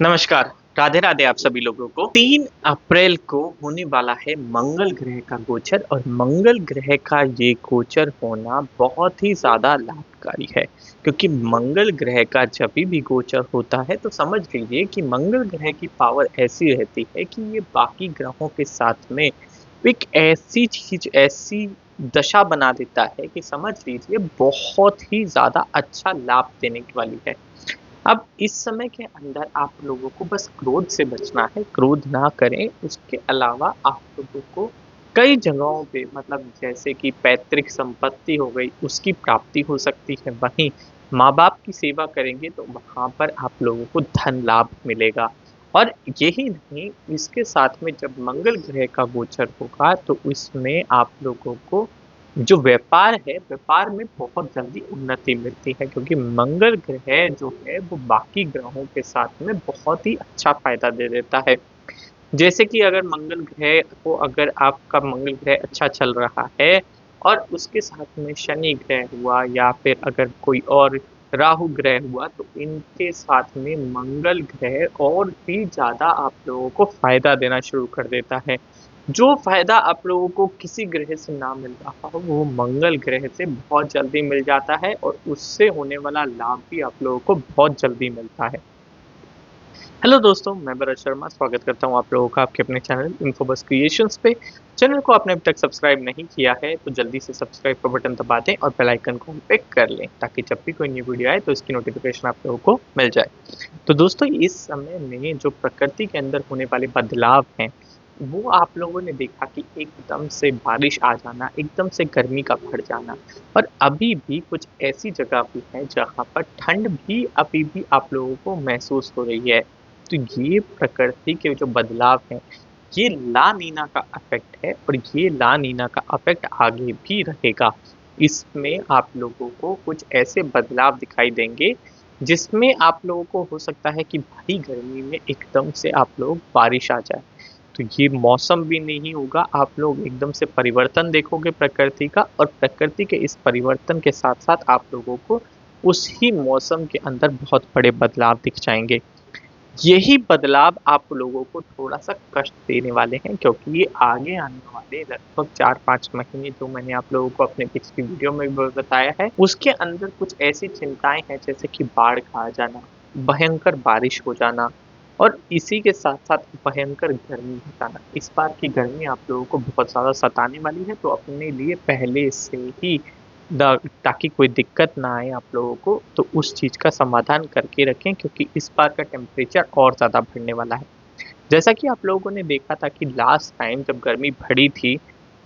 नमस्कार, राधे राधे आप सभी लोगों को। 3 अप्रैल को होने वाला है मंगल ग्रह का गोचर और मंगल ग्रह का ये गोचर होना बहुत ही ज़्यादा लाभकारी है क्योंकि मंगल ग्रह का जब भी गोचर होता है तो समझ लीजिए कि मंगल ग्रह की पावर ऐसी रहती है कि ये बाकी ग्रहों के साथ में एक ऐसी चीज़, ऐसी दशा बना देता है कि समझ लीजिए बहुत ही ज़्यादा अच्छा लाभ देने वाली है। अब इस समय के अंदर आप लोगों को बस क्रोध से बचना है, क्रोध ना करें। उसके अलावा आप लोगों को कई जगहों पे मतलब जैसे कि पैतृक संपत्ति हो गई, उसकी प्राप्ति हो सकती है। वहीं माँ-बाप की सेवा करेंगे तो वहाँ पर आप लोगों को धन लाभ मिलेगा। और यही नहीं, इसके साथ में जब मंगल ग्रह का गोचर होगा तो इसमें आप लोगों को जो व्यापार है, व्यापार में बहुत जल्दी उन्नति मिलती है क्योंकि मंगल ग्रह जो है वो बाकी ग्रहों के साथ में बहुत ही अच्छा फ़ायदा दे देता है। जैसे कि अगर मंगल ग्रह को अगर आपका मंगल ग्रह अच्छा चल रहा है और उसके साथ में शनि ग्रह हुआ या फिर अगर कोई और राहु ग्रह हुआ तो इनके साथ में मंगल ग्रह और भी ज़्यादा आप लोगों को फ़ायदा देना शुरू कर देता है। जो फ़ायदा आप लोगों को किसी ग्रह से ना मिल रहा हो वो मंगल ग्रह से बहुत जल्दी मिल जाता है और उससे होने वाला लाभ भी आप लोगों को बहुत जल्दी मिलता है। हेलो दोस्तों, मैं भरत शर्मा स्वागत करता हूँ आप लोगों का आपके अपने चैनल इन्फोबस क्रिएशंस पे। चैनल को आपने अभी तक सब्सक्राइब नहीं किया है तो जल्दी से सब्सक्राइब का बटन दबा दें और बेल आइकन को ऑन पे कर लें ताकि जब भी कोई न्यू वीडियो आए तो इसकी नोटिफिकेशन आप लोगों को मिल जाए। तो दोस्तों, इस समय में जो प्रकृति के अंदर होने वाले बदलाव हैं वो आप लोगों ने देखा कि एकदम से बारिश आ जाना, एकदम से गर्मी का बढ़ जाना और अभी भी कुछ ऐसी जगह भी है जहाँ पर ठंड भी अभी भी आप लोगों को महसूस हो रही है। तो ये प्रकृति के जो बदलाव हैं, ये ला नीना का इफ़ेक्ट है और ये ला नीना का इफ़ेक्ट आगे भी रहेगा। इसमें आप लोगों को कुछ ऐसे बदलाव दिखाई देंगे, जिसमें आप लोगों को हो सकता है कि भारी गर्मी में एकदम से आप लोग बारिश आ जाए। तो ये मौसम भी नहीं होगा, आप लोग एकदम से परिवर्तन देखोगे प्रकृति का और प्रकृति के इस परिवर्तन के साथ-साथ आप लोगों को उस ही मौसम के अंदर बहुत बड़े बदलाव दिख जाएँगे। यही बदलाव आप लोगों को थोड़ा-सा कष्ट देने वाले हैं क्योंकि ये आगे आने वाले लगभग 4-5 महीने जो मैंने आप लोगों को अपने पिछली वीडियो में भी बताया है, उसके अंदर कुछ ऐसी चिंताएँ हैं जैसे कि बाढ़ का आ जाना, भयंकर बारिश हो जाना और इसी के साथ-साथ भयंकर गर्मी हो जाना। इस बार की गर्मी आप लोगों को बहुत ज़्यादा सताने वाली है, तो अपने लिए पहले से ही द ताकि कोई दिक्कत ना आए आप लोगों को, तो उस चीज़ का समाधान करके रखें क्योंकि इस बार का टेम्परेचर और ज़्यादा बढ़ने वाला है। जैसा कि आप लोगों ने देखा था कि लास्ट टाइम जब गर्मी बढ़ी थी,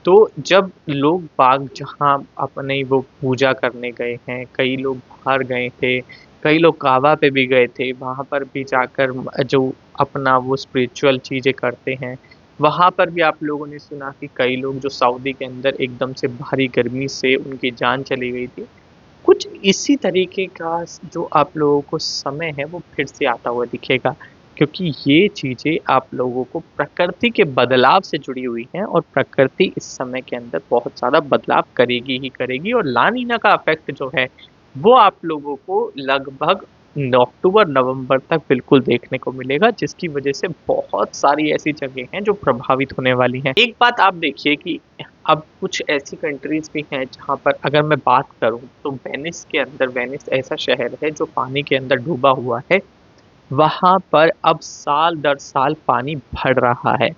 तो जब लोग बाग जहाँ अपने वो पूजा करने गए हैं, कई लोग बाहर गए थे, कई लोग काबा पे भी गए थे, वहाँ पर भी जाकर जो अपना वो स्पिरिचुअल चीज़ें करते हैं, वहाँ पर भी आप लोगों ने सुना कि कई लोग जो सऊदी के अंदर एकदम से भारी गर्मी से उनकी जान चली गई थी। कुछ इसी तरीके का जो आप लोगों को समय है वो फिर से आता हुआ दिखेगा क्योंकि ये चीज़ें आप लोगों को प्रकृति के बदलाव से जुड़ी हुई हैं और प्रकृति इस समय के अंदर बहुत ज़्यादा बदलाव करेगी ही करेगी और ला नीना का इफ़ेक्ट जो है वो आप लोगों को लगभग अक्टूबर नवंबर तक बिल्कुल देखने को मिलेगा, जिसकी वजह से बहुत सारी ऐसी जगह हैं जो प्रभावित होने वाली हैं। एक बात आप देखिए कि अब कुछ ऐसी कंट्रीज़ भी हैं जहाँ पर अगर मैं बात करूँ तो वेनिस के अंदर, वेनिस ऐसा शहर है जो पानी के अंदर डूबा हुआ है। वहाँ पर अब साल दर साल पानी बढ़ रहा है।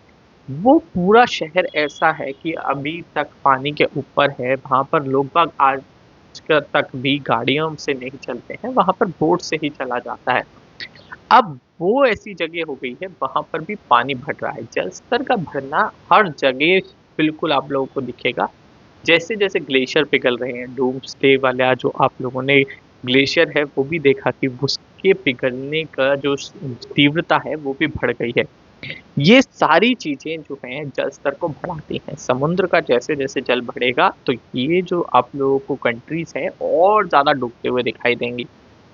वो पूरा शहर ऐसा है कि अभी तक पानी के ऊपर है, वहाँ पर लोग बाग आज तक भी गाड़ियों से नहीं चलते हैं, वहाँ पर बोट से ही चला जाता है। अब वो ऐसी जगह हो गई है, वहाँ पर भी पानी बढ़ रहा है। जल स्तर का बढ़ना हर जगह बिल्कुल आप लोगों को दिखेगा। जैसे-जैसे ग्लेशियर पिघल रहे हैं, डूम्सडे वाला जो आप लोगों ने ग्लेशियर है, वो भी देखा कि उसके पिघलने का जो तीव्रता है, वो भी बढ़ गई है। ये सारी चीज़ें जो हैं जल स्तर को बढ़ाती हैं। समुद्र का जैसे-जैसे जल बढ़ेगा, तो ये जो आप लोगों को कंट्रीज़ हैं और ज़्यादा डूबते हुए दिखाई देंगी।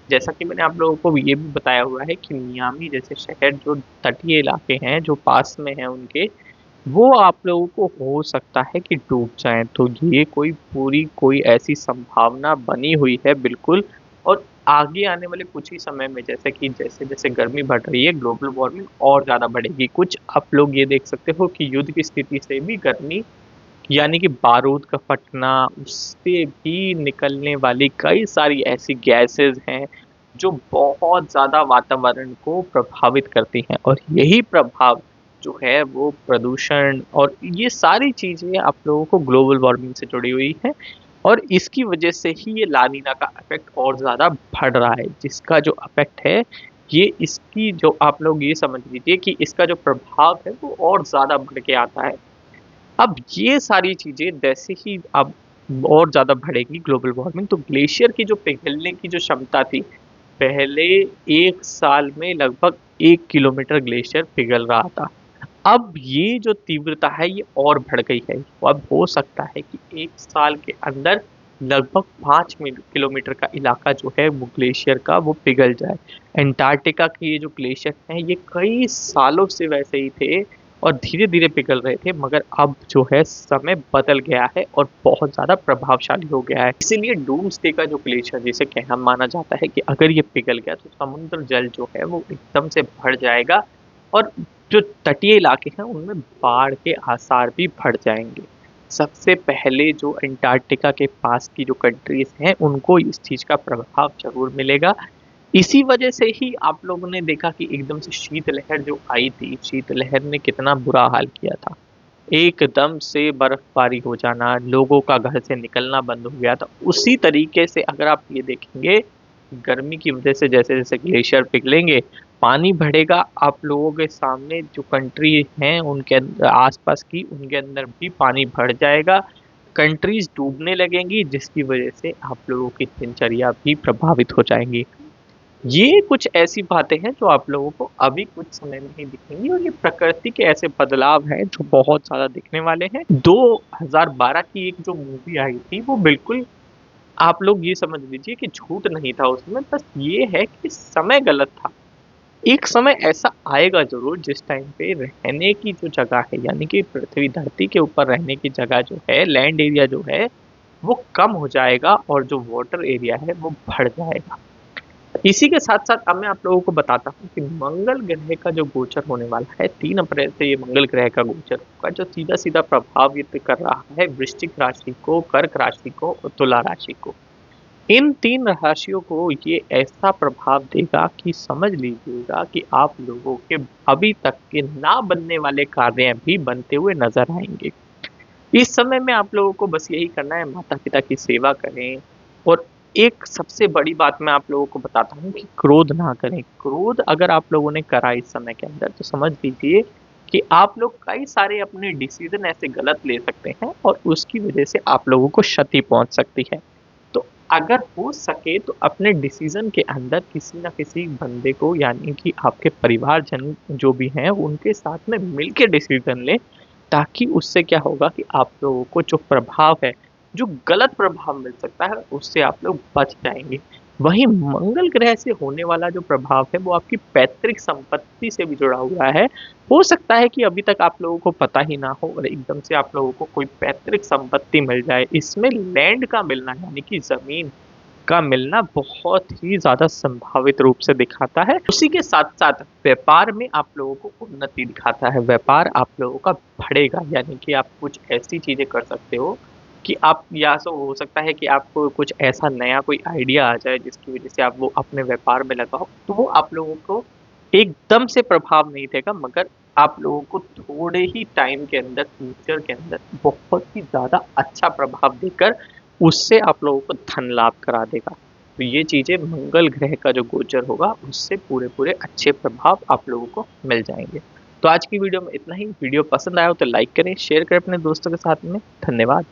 जैसा कि मैंने आप लोगों को ये भी बताया हुआ है कि मियामी जैसे शहर जो तटीय इलाके हैं, जो पास में हैं उनके, वो आप लोगों को हो सकता है कि डूब जाएँ। तो ये कोई पूरी कोई ऐसी संभावना बनी हुई है बिल्कुल और आगे आने वाले कुछ ही समय में जैसे गर्मी बढ़ रही है, ग्लोबल वार्मिंग और ज़्यादा बढ़ेगी। कुछ आप लोग ये देख सकते हो कि युद्ध की स्थिति से भी गर्मी, यानी कि बारूद का फटना, उससे भी निकलने वाली कई सारी ऐसी गैसेज़ हैं, जो बहुत ज़्यादा वातावरण को प्रभावित करती हैं, और यही प्रभाव जो है वो प्रदूषण और ये सारी चीज़ें आप लोगों को ग्लोबल वार्मिंग से जुड़ी हुई हैं, और इसकी वजह से ही ये ला नीना का इफ़ेक्ट और ज़्यादा बढ़ रहा है, जिसका जो इफ़ेक्ट है, ये इसकी जो आप लोग ये समझ लीजिए कि इसका जो प्रभाव है वो और ज़्यादा बढ़ के आता है। अब ये सारी चीज़ें जैसे ही अब और ज़्यादा बढ़ेगी ग्लोबल वार्मिंग, तो ग्लेशियर की जो पिघलने की जो क्षमता थी, पहले 1 साल में लगभग 1 किलोमीटर ग्लेशियर पिघल रहा था। अब ये जो तीव्रता है ये और बढ़ गई है। तो अब हो सकता है कि 1 साल के अंदर लगभग 5 किलोमीटर का इलाका जो है वो ग्लेशियर का वो पिघल जाए। अंटार्कटिका के ये जो ग्लेशियर हैं ये कई सालों से वैसे ही थे और धीरे-धीरे पिघल रहे थे, मगर अब जो है समय बदल गया है और बहुत ज़्यादा प्रभावशाली हो गया है। इसीलिए डूम्सडे का जो ग्लेशियर जिसे कहना माना जाता है कि अगर ये पिघल गया तो समुद्र जल जो है वो एकदम से बढ़ जाएगा, और जो तटीय इलाके हैं उनमें बाढ़ के आसार भी बढ़ जाएँगे। सबसे पहले जो अंटार्कटिका के पास की जो कंट्रीज़ हैं उनको इस चीज़ का प्रभाव ज़रूर मिलेगा। इसी वजह से ही आप लोगों ने देखा कि एकदम से शीतलहर जो आई थी, शीतलहर ने कितना बुरा हाल किया था। एकदम से बर्फबारी हो जाना, लोगों का घर से निकलना बंद हो गया था। उसी तरीके से अगर आप ये देखेंगे, गर्मी की वजह से जैसे-जैसे ग्लेशियर पिघलेंगे, पानी बढ़ेगा, आप लोगों के सामने जो कंट्री हैं उनके आस-पास की, उनके अंदर भी पानी बढ़ जाएगा। कंट्रीज़ डूबने लगेंगी, जिसकी वजह से आप लोगों की दिनचर्या भी प्रभावित हो जाएँगी। ये कुछ ऐसी बातें हैं जो आप लोगों को अभी कुछ समय में ही दिखेंगी, और ये प्रकृति के ऐसे बदलाव हैं जो बहुत ज़्यादा दिखने वाले हैं। 2012 की एक जो मूवी आई थी वो बिल्कुल आप लोग ये समझ लीजिए कि झूठ नहीं था उसमें, बस ये है कि समय गलत था। एक समय ऐसा आएगा ज़रूर जिस टाइम पे रहने की जो जगह है, यानी कि पृथ्वी धरती के ऊपर रहने की जगह जो है, लैंड एरिया जो है, वो कम हो जाएगा और जो वाटर एरिया है वो बढ़ जाएगा। इसी के साथ-साथ अब मैं आप लोगों को बताता हूँ कि मंगल ग्रह का जो गोचर होने वाला है, 3 अप्रैल से ये मंगल ग्रह का गोचर होगा, जो सीधा-सीधा प्रभावित कर रहा है वृश्चिक राशि को, कर्क राशि को और तुला राशि को। इन 3 राशियों को ये ऐसा प्रभाव देगा कि समझ लीजिएगा कि आप लोगों के अभी तक के ना बनने वाले कार्य भी बनते हुए नज़र आएँगे। इस समय में आप लोगों को बस यही करना है, माता-पिता की सेवा करें, और एक सबसे बड़ी बात मैं आप लोगों को बताता हूँ कि क्रोध ना करें। क्रोध अगर आप लोगों ने करा इस समय के अंदर, तो समझ लीजिए कि आप लोग कई सारे अपने डिसीज़न ऐसे गलत ले सकते हैं और उसकी वज़ह से आप लोगों को क्षति पहुँच सकती है। तो अगर हो सके तो अपने डिसीज़न के अंदर किसी न किसी बंदे को, यानी कि आपके परिवारजन जो भी हैं उनके साथ में मिल के डिसीज़न लें, ताकि उससे क्या होगा कि आप लोगों को जो प्रभाव है, जो गलत प्रभाव मिल सकता है, उससे आप लोग बच जाएँगे। वहीं मंगल ग्रह से होने वाला जो प्रभाव है, वो आपकी पैतृक संपत्ति से भी जुड़ा हुआ है। हो सकता है कि अभी तक आप लोगों को पता ही ना हो और एकदम से आप लोगों को कोई पैतृक संपत्ति मिल जाए। इसमें लैंड का मिलना, यानी कि ज़मीन का मिलना बहुत ही ज़्यादा संभावित रूप से दिखाता है। उसी के साथ-साथ व्यापार में आप लोगों को उन्नति दिखाता है। व्यापार आप लोगों का बढ़ेगा, यानी कि आप कुछ ऐसी चीज़ें कर सकते हो कि आप, या तो हो सकता है कि आपको कुछ ऐसा नया कोई आइडिया आ जाए जिसकी वज़ह से आप वो अपने व्यापार में लगाओ। तो वो आप लोगों को एकदम से प्रभाव नहीं देगा, मगर आप लोगों को थोड़े ही टाइम के अंदर, फ्यूचर के अंदर बहुत ही ज़्यादा अच्छा प्रभाव देकर उससे आप लोगों को धन लाभ करा देगा। तो ये चीज़ें मंगल ग्रह का जो गोचर होगा उससे पूरे-पूरे अच्छे प्रभाव आप लोगों को मिल जाएँगे। तो आज की वीडियो में इतना ही। वीडियो पसंद आया हो तो लाइक करें, शेयर करें अपने दोस्तों के साथ में। धन्यवाद।